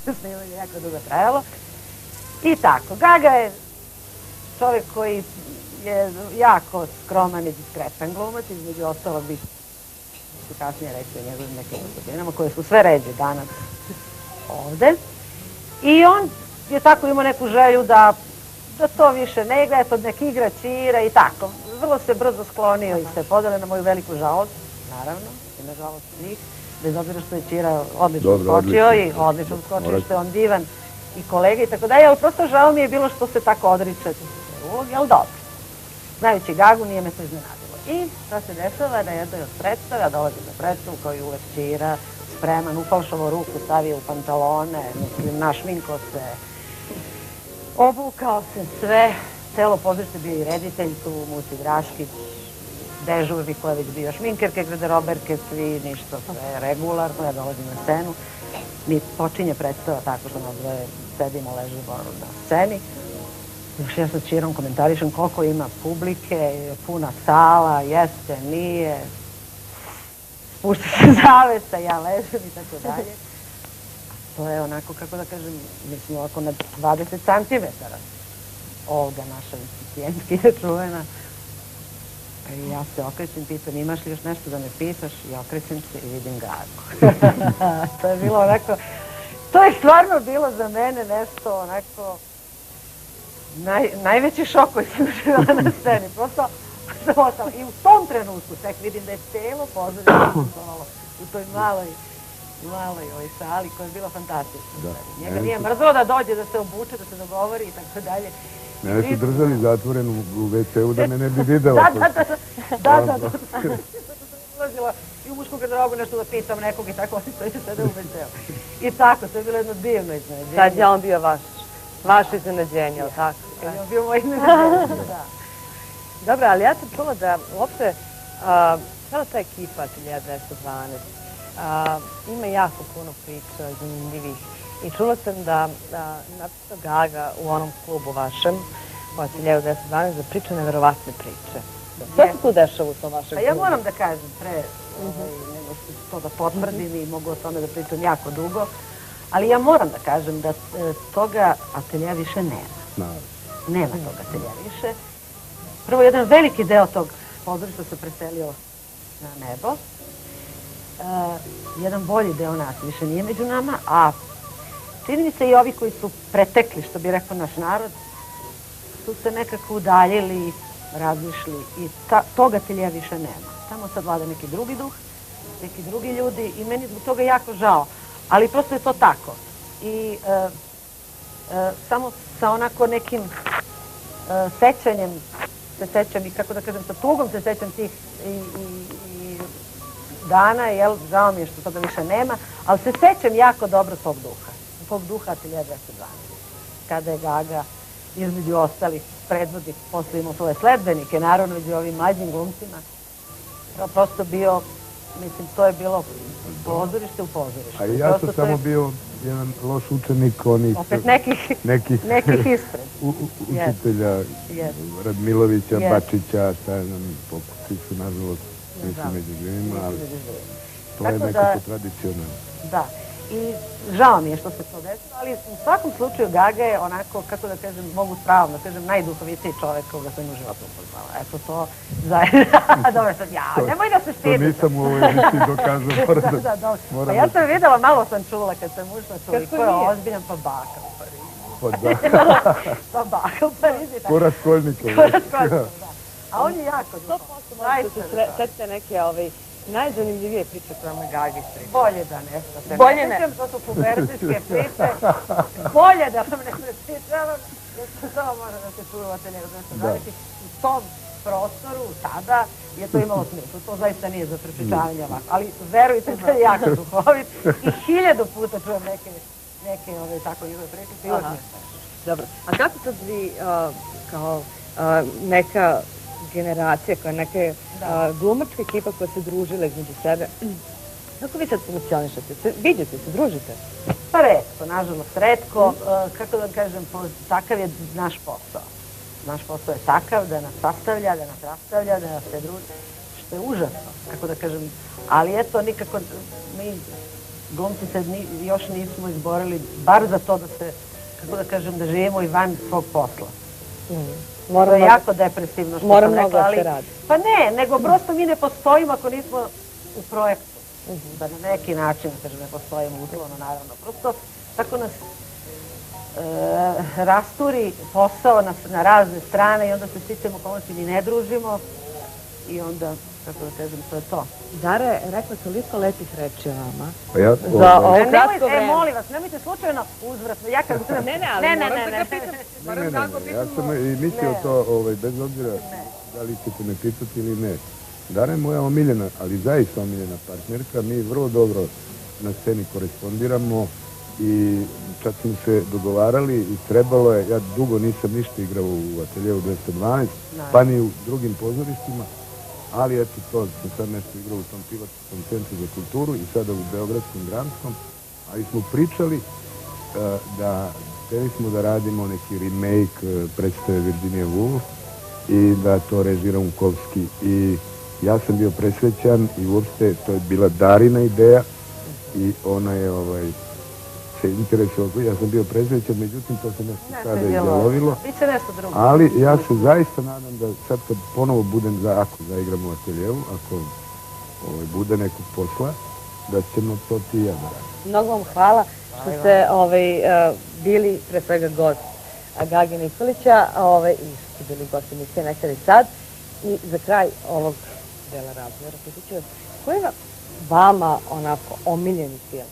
snimanje jako dugo trajalo. I tako, Gaga je čovjek koji je jako skroman i diskretan glumac, između ostalog bi su kasnije rekli o njegovim nekim osobinama koje su sve ređe danas ovde. I on je tako imao neku želju da to više ne igra, eto nek igra Ćira i tako. Vrlo se brzo sklonio iz te podele na moju veliku žalost, naravno, i na žalost svih, bez obzira što je Ćira odlično skočio i odlično skočio, što je on divan i kolega i tako dalje, ali prosto žao mi je bilo što se tako odriče ulogi, ali dobro. Znajući Gagu nije me to iznenadilo. I to se dešava na jednoj od predstava, dolazi na predstavu kao i uvek Ćira, spreman, ufalšovao ruku, stavio u pantalone, mislim, našminkao se, obukao se sve, celo pozorište bio i reditelj tu, Muci Draškić, dežurni koja je već bio šminkerke, garderoberke, svi, ništa, sve regularno, ja dolazim na scenu. Mi počinje predstava tako što nas dvoje sedimo, ležimo na sceni. Još ja sa Ćirom komentarišem koliko ima publike, puna sala, jeste, nije, spušta se zavesa, ja ležem i tako dalje. To je onako, kako da kažem, mislim ovako na 20 centimetara. Olga, naša recipijentkinja čuvena. I ja se okrećem, pitam, imaš li još nešto da me pitaš? I okrećem se i vidim Gagu. To je bilo onako, to je stvarno bilo za mene nešto onako, najveći šok koji sam doživjela na sceni. Prosto sam ostala. I u tom trenutku tek vidim da je celo pozorište u toj maloj ovoj sali koja je bila fantastična. Njega nije mrzelo da dođe, da se obuče, da se dogovori i tako dalje. Mene su držali zatvoren u WC-u da me ne bi videla. Da. Ulazila i u mušku garderobu nešto da pitam nekog i tako, oni stoji sada u WC-u. I tako, to je bilo jedno divno iznenađenje. Sad je on bio vaš iznenađenje, ali tako? Kad je on bio moj iznenađenje, da. Dobro, ali ja sam čula da uopšte cijela ta ekipa Ateljea 212 ima jako puno priča zanimljivih. I čula sam da napisao Gaga u onom klubu vašem, u Ateljeu 212, da priča neverovatne priče. Šta se tu dešava u tom vašem klubu? Ja moram da kažem pre nego što to da potvrdim i mogu o tome da pričam jako dugo, ali ja moram da kažem da toga ateljeja više nema. Nema toga ateljeja više. Prvo, jedan veliki deo tog pozorišta se preselio na nebo. Jedan bolji deo nas više nije među nama, a čini mi se i ovi koji su pretekli, što bi rekao naš narod, su se nekako udaljili, razišli i toga ateljeja više nema. Tamo sad vlada neki drugi duh, neki drugi ljudi i meni zbog toga jako žao. Ali prosto je to tako. I samo sa onako nekim sećanjem se sećam i kako da kažem, sa tugom se sećam tih dana, jel, žao mi je što toga više nema, ali se sećam jako dobro tog duha Ateljea 212. Kada je Gaga između ostalih predvodnik, posle imao svoje sledbenike, naravno među ovim mlađim glumcima, prosto bio, mislim, to je bilo pozorište u pozorištu. A i ja sam samo bio jedan loš učenik onih... Opet nekih ispred. Učitelja Radmilovića, Bačića, šta je nam, popusti su, nažalost, nisu među živima, ali to je nekako tradicionalno. Da. I žao mi je što se to desilo, ali u svakom slučaju Gaga je onako, kako da kažem, mogu s pravom da kažem, najduhovitiji čovek koga sam u životu upoznala. Eto to zajedno. Dobro, sad ja, nemoj da se stidim. To nisam u ovoj emisiji dokazao. Pa ja sam videla, malo sam čula kad sam ušla toliko je ozbiljan, pa baka u Parizu. Pa baka u Parizu. Ko Raskolnikov. Da. A on je jako duhovan. 100% setite neke najzanimljivije priče prema Gagi. Bolje da nešto se Bolje ne pričam, to su pubertičke priče. Bolje da vam ne pričavam, jer samo može da se čuje u Ateljeu 212. U tom prostoru, tada, je to imalo smisla. To zaista nije za prepričavanje ovako. Ali verujte da je jako duhovit i 1000 puta čujem neke tako njegove priče. Dobro. A kako sad vi, kao neka generacija, kao neke glumačke ekipa koja se družila između sebe, kako vi sad funkcionišete? Vidite se, družite? Pa retko, nažalost retko. Kako da kažem, takav je naš posao. Naš posao je takav da nas sastavlja, da nas rastavlja, da nas se druži, što je užasno, kako da kažem. Ali eto, nikako mi glumci se još nismo izborili, bar za to da se, kako da kažem, da živimo i van svog posla. To je jako depresivno što sam rekla, ali... Pa ne, nego prosto mi ne postojimo ako nismo u projektu. Da na neki način, kažem, ne postojimo uslovno, naravno. Prosto tako nas rasturi posao na razne strane i onda se stičemo okolnosti ni ne družimo i onda, kako da kažem, to je to. Dare, rekla toliko lepih reči o vama. Za ovo kratko vreme. Molim vas, nemojte slučajno uzvratno. Ja kad sam... Ne, ali moram da ga pitam. Ja sam i mislio to, bez obzira da li ćete me pitati ili ne. Dara je moja omiljena, ali zaista omiljena partnerka. Mi vrlo dobro na sceni korespondiramo i čak smo se dogovarali i trebalo je, ja dugo nisam ništa igrao u Ateljevu 212, pa ni u drugim pozorištima, ali eto to sam sad nešto igrao u tom Pilatovskom centru za kulturu i sada u Beogradskom Dramskom, ali smo pričali da hteli smo da radimo neki remake predstave Virginia Woolf i da to režira Unkovski i ja sam bio presrećan i uopšte to je bila Darina ideja i ona je se interesovao, ja sam bio presrećan, međutim to se nešto sada izjalovilo. Biće nešto drugo. Ali ja se zaista nadam da sad kad ponovo budem, ako zaigram u Ateljevu, ako bude nekog posla, da ćemo to ti i ja da radim. Mnogo vam hvala što ste bili pre svega gost Gage Nikolića i što ste bili gost emisije Nekad i sad. I za kraj ovog dela razgovora pitaću vas, koji je vama onako omiljeni film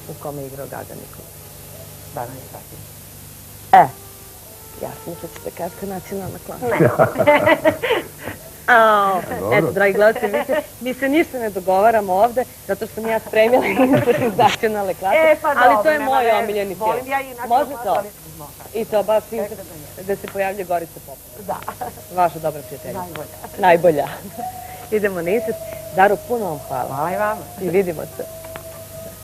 u kome je igrao Gaga Nikolić? Bana i Patina. Ja sam mislila da kažete Nacionalna klasa. Eto, dragi gledalci, mi se ništa ne dogovaramo ovde, zato što sam ja spremila iz Nacionalne klase, ali to je moj omiljeni film. Može to? I to baš gde se pojavlja Gorica Popović. Da. Vaša dobra prijateljica. Najbolja. Najbolja. Idemo na Insist. Daro, puno vam hvala. Hvala i vama. I vidimo se.